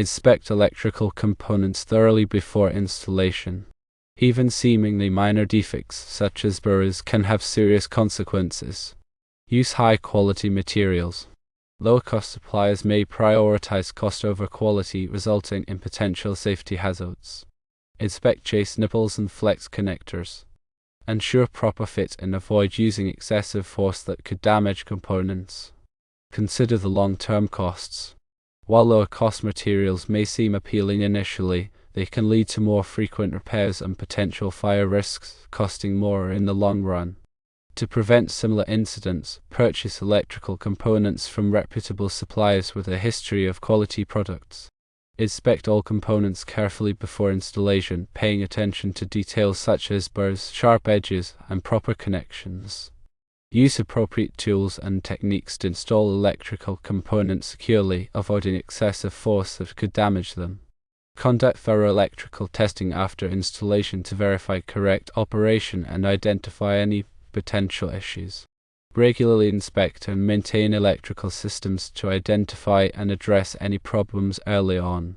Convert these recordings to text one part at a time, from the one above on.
Inspect electrical components thoroughly before installation. Even seemingly minor defects, such as burrs, can have serious consequences. Use high-quality materials. Low-cost suppliers may prioritize cost over quality, resulting in potential safety hazards. Inspect chase nipples and flex connectors. Ensure proper fit and avoid using excessive force that could damage components. Consider the long-term costs. While lower-cost materials may seem appealing initially, they can lead to more frequent repairs and potential fire risks, costing more in the long run. To prevent similar incidents, purchase electrical components from reputable suppliers with a history of quality products. Inspect all components carefully before installation, paying attention to details such as burrs, sharp edges, and proper connections. Use appropriate tools and techniques to install electrical components securely, avoiding excessive force that could damage them. Conduct thorough electrical testing after installation to verify correct operation and identify any potential issues. Regularly inspect and maintain electrical systems to identify and address any problems early on.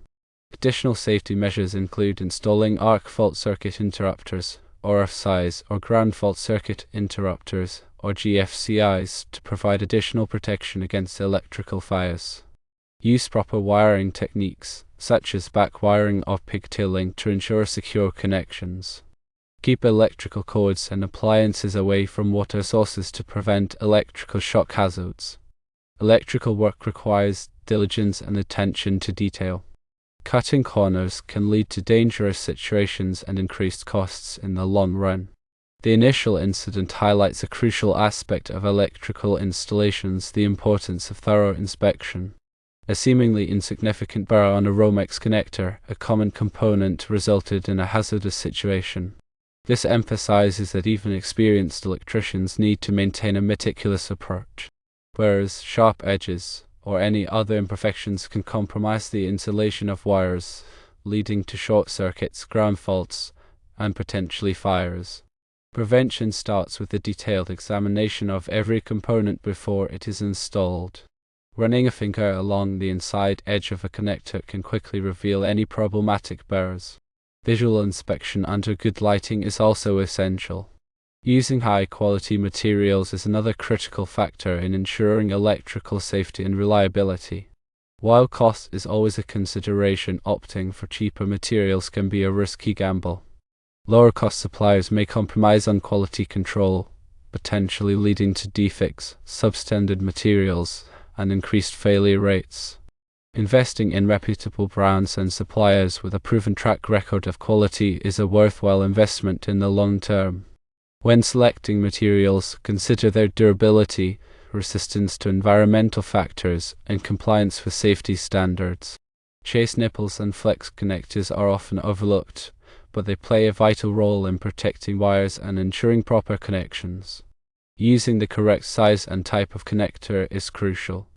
Additional safety measures include installing arc fault circuit interrupters, RF-size, or ground fault circuit interrupters, or GFCIs, to provide additional protection against electrical fires. Use proper wiring techniques, such as back-wiring or pigtailing, to ensure secure connections. Keep electrical cords and appliances away from water sources to prevent electrical shock hazards. Electrical work requires diligence and attention to detail. Cutting corners can lead to dangerous situations and increased costs in the long run. The initial incident highlights a crucial aspect of electrical installations: the importance of thorough inspection. A seemingly insignificant burr on a Romex connector, a common component, resulted in a hazardous situation. This emphasizes that even experienced electricians need to maintain a meticulous approach. Burrs, sharp edges, or any other imperfections can compromise the insulation of wires, leading to short circuits, ground faults, and potentially fires. Prevention starts with a detailed examination of every component before it is installed. Running a finger along the inside edge of a connector can quickly reveal any problematic burrs. Visual inspection under good lighting is also essential. Using high-quality materials is another critical factor in ensuring electrical safety and reliability. While cost is always a consideration, opting for cheaper materials can be a risky gamble. Lower-cost suppliers may compromise on quality control, potentially leading to defects, substandard materials, and increased failure rates. Investing in reputable brands and suppliers with a proven track record of quality is a worthwhile investment in the long term. When selecting materials, consider their durability, resistance to environmental factors, and compliance with safety standards. Chase nipples and flex connectors are often overlooked, but they play a vital role in protecting wires and ensuring proper connections. Using the correct size and type of connector is crucial.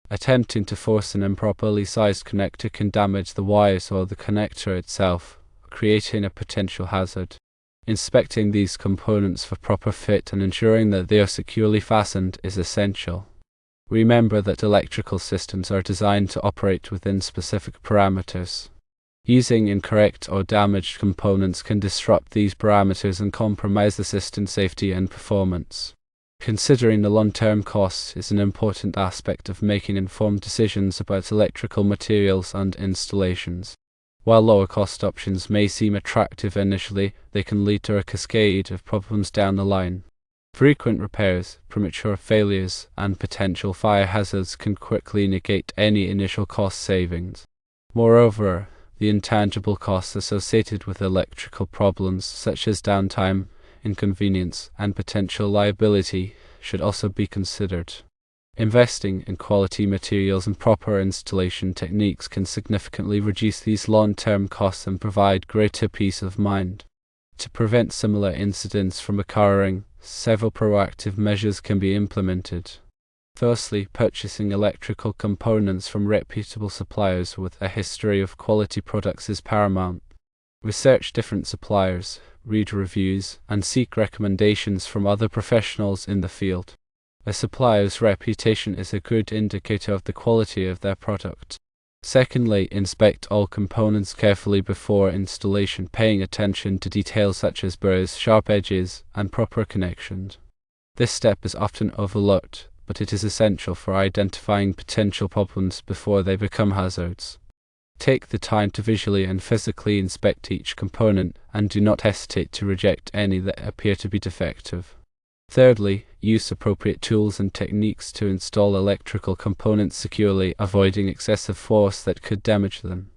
Attempting to force an improperly sized connector can damage the wires or the connector itself, creating a potential hazard. Inspecting these components for proper fit and ensuring that they are securely fastened is essential. Remember that electrical systems are designed to operate within specific parameters. Using incorrect or damaged components can disrupt these parameters and compromise the system safety and performance. Considering the long-term costs is an important aspect of making informed decisions about electrical materials and installations. While lower-cost options may seem attractive initially, they can lead to a cascade of problems down the line. Frequent repairs, premature failures, and potential fire hazards can quickly negate any initial cost savings. Moreover, the intangible costs associated with electrical problems, such as downtime, inconvenience, and potential liability, should also be considered. Investing in quality materials and proper installation techniques can significantly reduce these long-term costs and provide greater peace of mind. To prevent similar incidents from occurring, several proactive measures can be implemented. Firstly, purchasing electrical components from reputable suppliers with a history of quality products is paramount. Research different suppliers, read reviews, and seek recommendations from other professionals in the field. A supplier's reputation is a good indicator of the quality of their product. Secondly, inspect all components carefully before installation, paying attention to details such as burrs, sharp edges, and proper connections. This step is often overlooked, but it is essential for identifying potential problems before they become hazards. Take the time to visually and physically inspect each component, and do not hesitate to reject any that appear to be defective. Thirdly, use appropriate tools and techniques to install electrical components securely, avoiding excessive force that could damage them.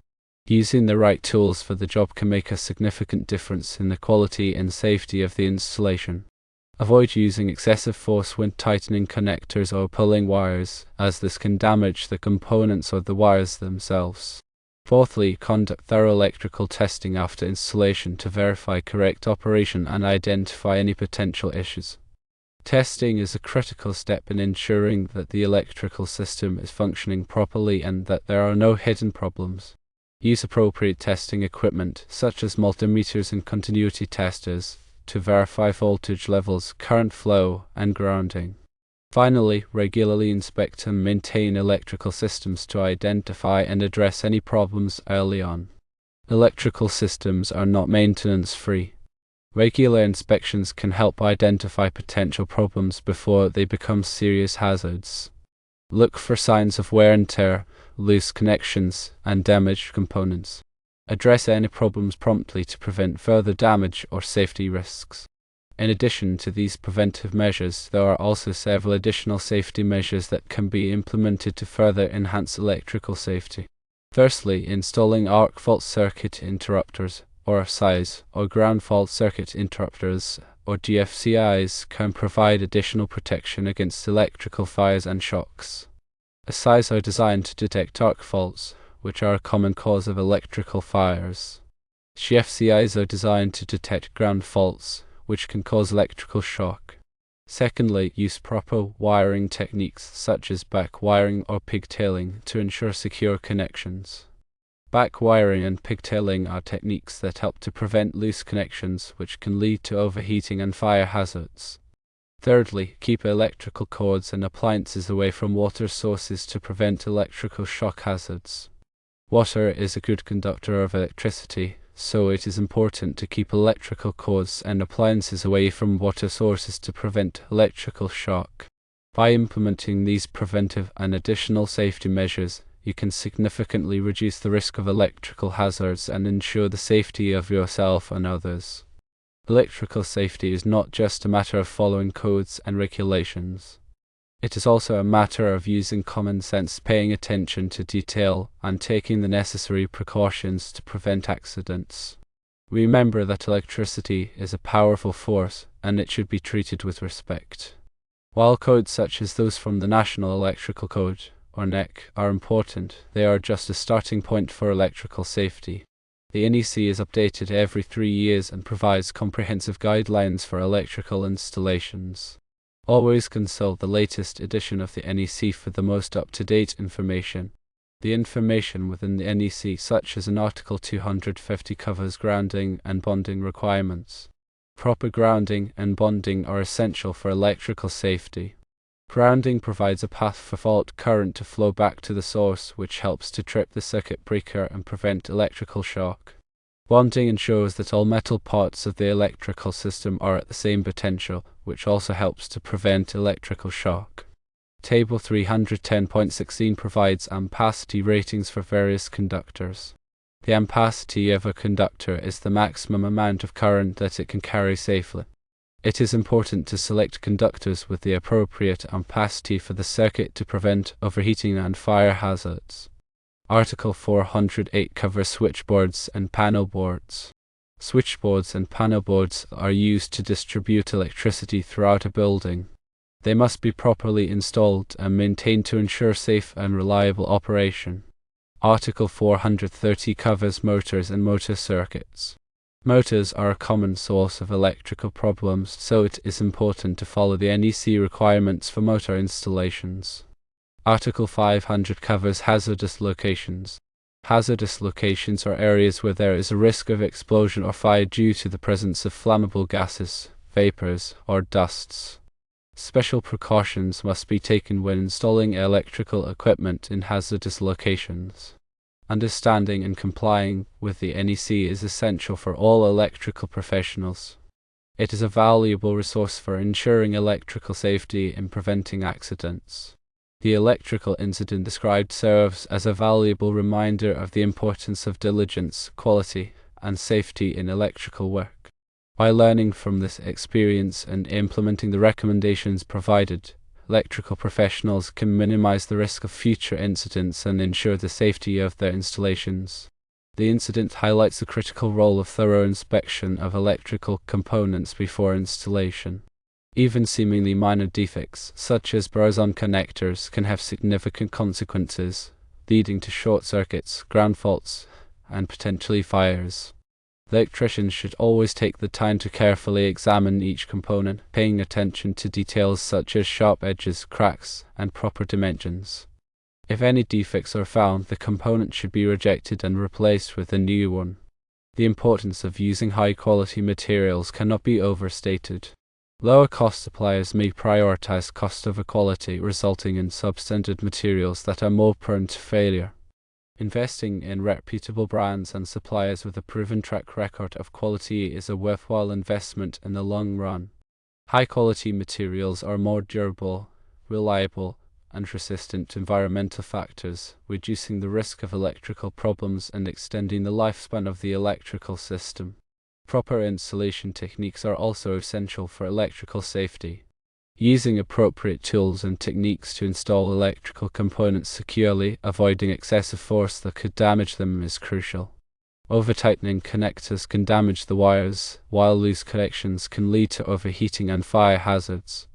Using the right tools for the job can make a significant difference in the quality and safety of the installation. Avoid using excessive force when tightening connectors or pulling wires, as this can damage the components or the wires themselves. Fourthly, conduct thorough electrical testing after installation to verify correct operation and identify any potential issues. Testing is a critical step in ensuring that the electrical system is functioning properly and that there are no hidden problems. Use appropriate testing equipment, such as multimeters and continuity testers, to verify voltage levels, current flow, and grounding. Finally, regularly inspect and maintain electrical systems to identify and address any problems early on. Electrical systems are not maintenance-free. Regular inspections can help identify potential problems before they become serious hazards. Look for signs of wear and tear, loose connections, and damaged components. Address any problems promptly to prevent further damage or safety risks. In addition to these preventive measures, there are also several additional safety measures that can be implemented to further enhance electrical safety. Firstly, installing arc fault circuit interrupters, or size, or ground fault circuit interrupters, or GFCIs, can provide additional protection against electrical fires and shocks. SIs are designed to detect arc faults, which are a common cause of electrical fires. GFCIs are designed to detect ground faults, which can cause electrical shock. Secondly, use proper wiring techniques such as back wiring or pigtailing to ensure secure connections. Back wiring and pigtailing are techniques that help to prevent loose connections, which can lead to overheating and fire hazards. Thirdly, keep electrical cords and appliances away from water sources to prevent electrical shock hazards. Water is a good conductor of electricity, so it is important to keep electrical cords and appliances away from water sources to prevent electrical shock. By implementing these preventive and additional safety measures, you can significantly reduce the risk of electrical hazards and ensure the safety of yourself and others. Electrical safety is not just a matter of following codes and regulations. It is also a matter of using common sense, paying attention to detail, and taking the necessary precautions to prevent accidents. Remember that electricity is a powerful force, and it should be treated with respect. While codes such as those from the National Electrical Code, or NEC, are important, they are just a starting point for electrical safety. The NEC is updated every 3 years and provides comprehensive guidelines for electrical installations. Always consult the latest edition of the NEC for the most up-to-date information. The information within the NEC, such as in Article 250, covers grounding and bonding requirements. Proper grounding and bonding are essential for electrical safety. Grounding provides a path for fault current to flow back to the source, which helps to trip the circuit breaker and prevent electrical shock. Bonding ensures that all metal parts of the electrical system are at the same potential, which also helps to prevent electrical shock. Table 310.16 provides ampacity ratings for various conductors. The ampacity of a conductor is the maximum amount of current that it can carry safely. It is important to select conductors with the appropriate ampacity for the circuit to prevent overheating and fire hazards. Article 408 covers switchboards and panel boards. Switchboards and panel boards are used to distribute electricity throughout a building. They must be properly installed and maintained to ensure safe and reliable operation. Article 430 covers motors and motor circuits. Motors are a common source of electrical problems, so it is important to follow the NEC requirements for motor installations. Article 500 covers hazardous locations. Hazardous locations are areas where there is a risk of explosion or fire due to the presence of flammable gases, vapors, or dusts. Special precautions must be taken when installing electrical equipment in hazardous locations. Understanding and complying with the NEC is essential for all electrical professionals. It is a valuable resource for ensuring electrical safety and preventing accidents. The electrical incident described serves as a valuable reminder of the importance of diligence, quality, and safety in electrical work. By learning from this experience and implementing the recommendations provided, electrical professionals can minimize the risk of future incidents and ensure the safety of their installations. The incident highlights the critical role of thorough inspection of electrical components before installation. Even seemingly minor defects, such as burrs on connectors, can have significant consequences, leading to short circuits, ground faults, and potentially fires. Electricians should always take the time to carefully examine each component, paying attention to details such as sharp edges, cracks, and proper dimensions. If any defects are found, the component should be rejected and replaced with a new one. The importance of using high-quality materials cannot be overstated. Lower-cost suppliers may prioritize cost over quality, resulting in substandard materials that are more prone to failure. Investing in reputable brands and suppliers with a proven track record of quality is a worthwhile investment in the long run. High-quality materials are more durable, reliable, and resistant to environmental factors, reducing the risk of electrical problems and extending the lifespan of the electrical system. Proper installation techniques are also essential for electrical safety. Using appropriate tools and techniques to install electrical components securely, avoiding excessive force that could damage them, is crucial. Over-tightening connectors can damage the wires, while loose connections can lead to overheating and fire hazards.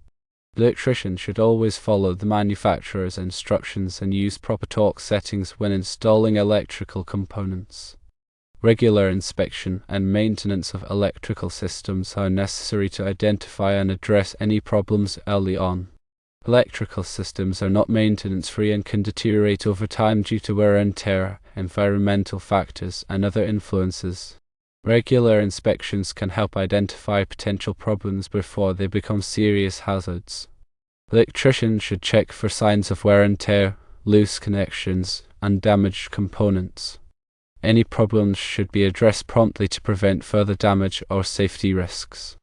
Electricians should always follow the manufacturer's instructions and use proper torque settings when installing electrical components. Regular inspection and maintenance of electrical systems are necessary to identify and address any problems early on. Electrical systems are not maintenance-free and can deteriorate over time due to wear and tear, environmental factors, and other influences. Regular inspections can help identify potential problems before they become serious hazards. Electricians should check for signs of wear and tear, loose connections, and damaged components. Any problems should be addressed promptly to prevent further damage or safety risks.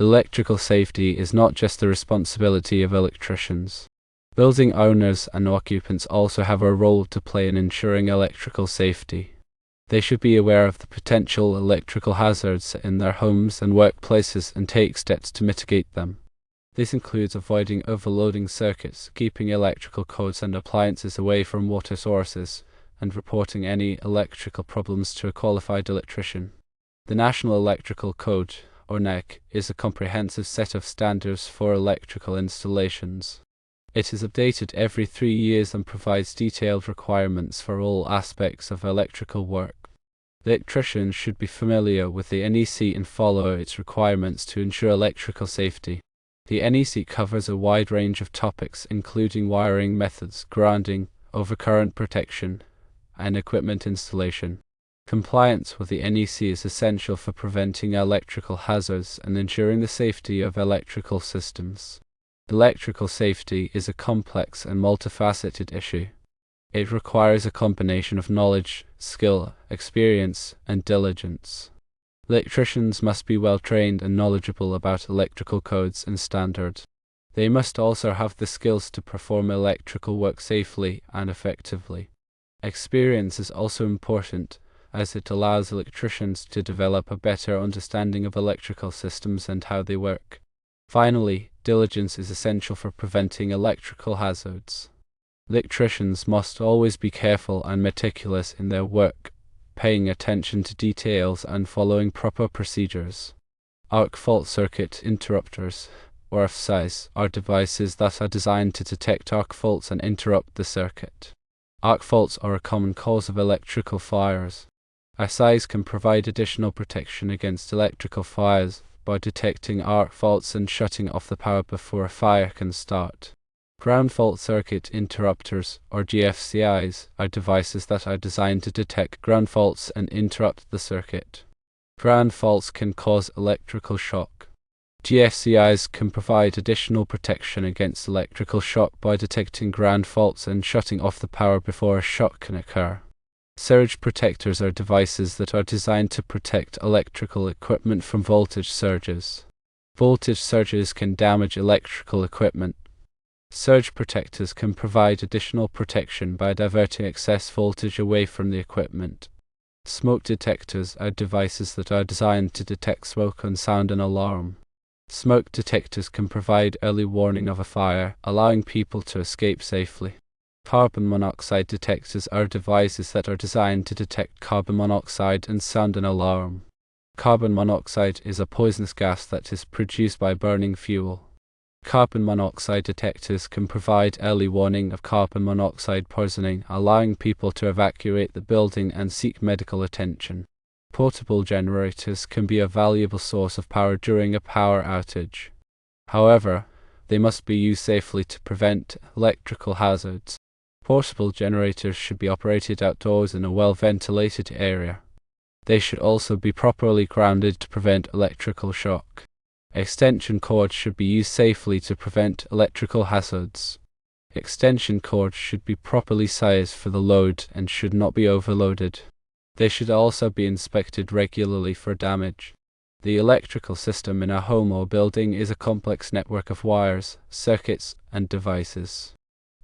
Electrical safety is not just the responsibility of electricians. Building owners and occupants also have a role to play in ensuring electrical safety. They should be aware of the potential electrical hazards in their homes and workplaces and take steps to mitigate them. This includes avoiding overloading circuits, keeping electrical codes and appliances away from water sources, and reporting any electrical problems to a qualified electrician. The National Electrical Code, or NEC, is a comprehensive set of standards for electrical installations. It is updated every 3 years and provides detailed requirements for all aspects of electrical work. Electricians should be familiar with the NEC and follow its requirements to ensure electrical safety. The NEC covers a wide range of topics including wiring methods, grounding, overcurrent protection, and equipment installation. Compliance with the NEC is essential for preventing electrical hazards and ensuring the safety of electrical systems. Electrical safety is a complex and multifaceted issue. It requires a combination of knowledge, skill, experience, and diligence. Electricians must be well trained and knowledgeable about electrical codes and standards. They must also have the skills to perform electrical work safely and effectively. Experience is also important, as it allows electricians to develop a better understanding of electrical systems and how they work. Finally, diligence is essential for preventing electrical hazards. Electricians must always be careful and meticulous in their work, paying attention to details and following proper procedures. Arc fault circuit interrupters, or RFCIs, are devices that are designed to detect arc faults and interrupt the circuit. Arc faults are a common cause of electrical fires. RFCIs can provide additional protection against electrical fires by detecting arc faults and shutting off the power before a fire can start. Ground fault circuit interrupters, or GFCIs, are devices that are designed to detect ground faults and interrupt the circuit. Ground faults can cause electrical shock. GFCIs can provide additional protection against electrical shock by detecting ground faults and shutting off the power before a shock can occur. Surge protectors are devices that are designed to protect electrical equipment from voltage surges. Voltage surges can damage electrical equipment. Surge protectors can provide additional protection by diverting excess voltage away from the equipment. Smoke detectors are devices that are designed to detect smoke and sound an alarm. Smoke detectors can provide early warning of a fire, allowing people to escape safely. Carbon monoxide detectors are devices that are designed to detect carbon monoxide and sound an alarm. Carbon monoxide is a poisonous gas that is produced by burning fuel. Carbon monoxide detectors can provide early warning of carbon monoxide poisoning, allowing people to evacuate the building and seek medical attention. Portable generators can be a valuable source of power during a power outage. However, they must be used safely to prevent electrical hazards. Portable generators should be operated outdoors in a well-ventilated area. They should also be properly grounded to prevent electrical shock. Extension cords should be used safely to prevent electrical hazards. Extension cords should be properly sized for the load and should not be overloaded. They should also be inspected regularly for damage. The electrical system in a home or building is a complex network of wires, circuits, and devices.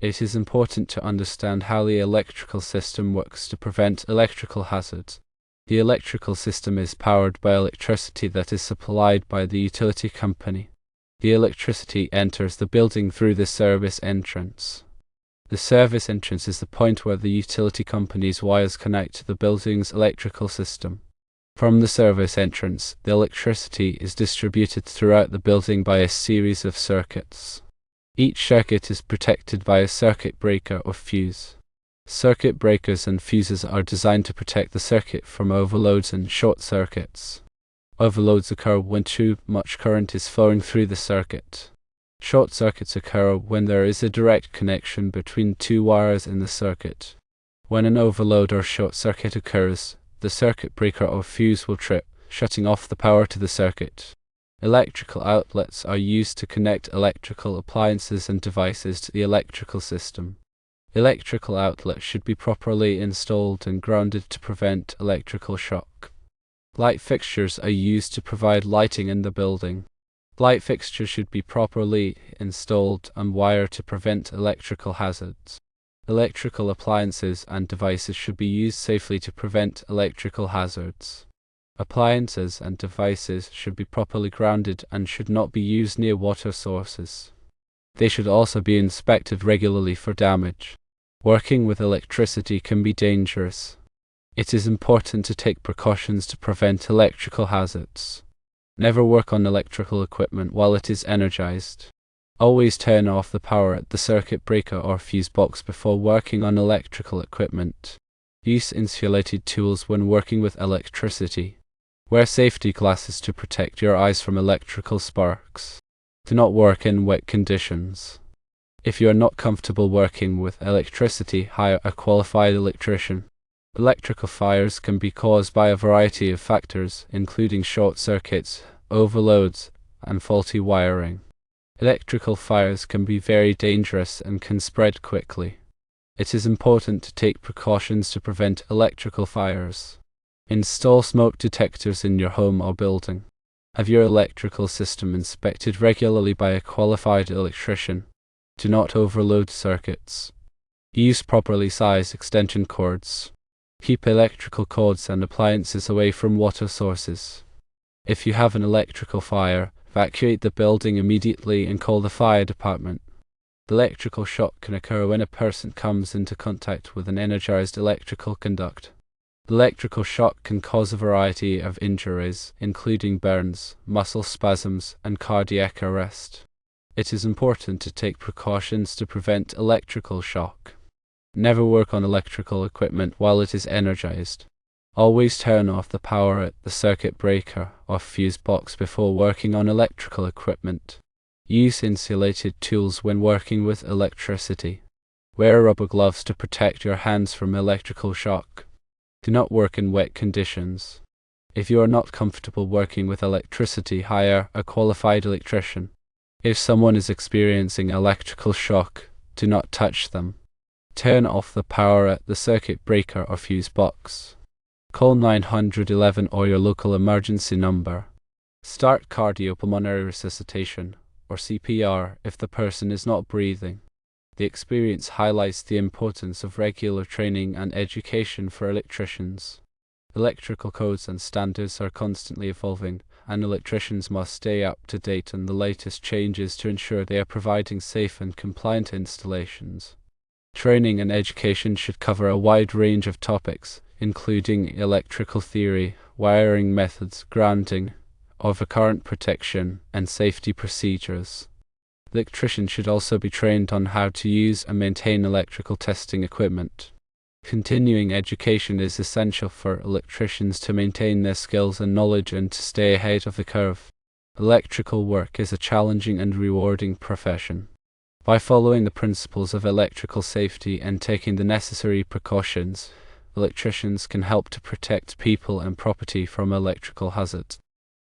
It is important to understand how the electrical system works to prevent electrical hazards. The electrical system is powered by electricity that is supplied by the utility company. The electricity enters the building through the service entrance. The service entrance is the point where the utility company's wires connect to the building's electrical system. From the service entrance, the electricity is distributed throughout the building by a series of circuits. Each circuit is protected by a circuit breaker or fuse. Circuit breakers and fuses are designed to protect the circuit from overloads and short circuits. Overloads occur when too much current is flowing through the circuit. Short circuits occur when there is a direct connection between two wires in the circuit. When an overload or short circuit occurs, the circuit breaker or fuse will trip, shutting off the power to the circuit. Electrical outlets are used to connect electrical appliances and devices to the electrical system. Electrical outlets should be properly installed and grounded to prevent electrical shock. Light fixtures are used to provide lighting in the building. Light fixtures should be properly installed and wired to prevent electrical hazards. Electrical appliances and devices should be used safely to prevent electrical hazards. Appliances and devices should be properly grounded and should not be used near water sources. They should also be inspected regularly for damage. Working with electricity can be dangerous. It is important to take precautions to prevent electrical hazards. Never work on electrical equipment while it is energized. Always turn off the power at the circuit breaker or fuse box before working on electrical equipment. Use insulated tools when working with electricity. Wear safety glasses to protect your eyes from electrical sparks. Do not work in wet conditions. If you are not comfortable working with electricity, hire a qualified electrician. Electrical fires can be caused by a variety of factors, including short circuits, overloads, and faulty wiring. Electrical fires can be very dangerous and can spread quickly. It is important to take precautions to prevent electrical fires. Install smoke detectors in your home or building. Have your electrical system inspected regularly by a qualified electrician. Do not overload circuits. Use properly sized extension cords. Keep electrical cords and appliances away from water sources. If you have an electrical fire, evacuate the building immediately and call the fire department. The electrical shock can occur when a person comes into contact with an energized electrical conduct. The electrical shock can cause a variety of injuries, including burns, muscle spasms, and cardiac arrest. It is important to take precautions to prevent electrical shock. Never work on electrical equipment while it is energized. Always turn off the power at the circuit breaker or fuse box before working on electrical equipment. Use insulated tools when working with electricity. Wear rubber gloves to protect your hands from electrical shock. Do not work in wet conditions. If you are not comfortable working with electricity, hire a qualified electrician. If someone is experiencing electrical shock, do not touch them. Turn off the power at the circuit breaker or fuse box. Call 911 or your local emergency number. Start cardiopulmonary resuscitation, or CPR, if the person is not breathing. The experience highlights the importance of regular training and education for electricians. Electrical codes and standards are constantly evolving, and electricians must stay up to date on the latest changes to ensure they are providing safe and compliant installations. Training and education should cover a wide range of topics, including electrical theory, wiring methods, grounding, overcurrent protection, and safety procedures. Electricians should also be trained on how to use and maintain electrical testing equipment. Continuing education is essential for electricians to maintain their skills and knowledge and to stay ahead of the curve. Electrical work is a challenging and rewarding profession. By following the principles of electrical safety and taking the necessary precautions, electricians can help to protect people and property from electrical hazards.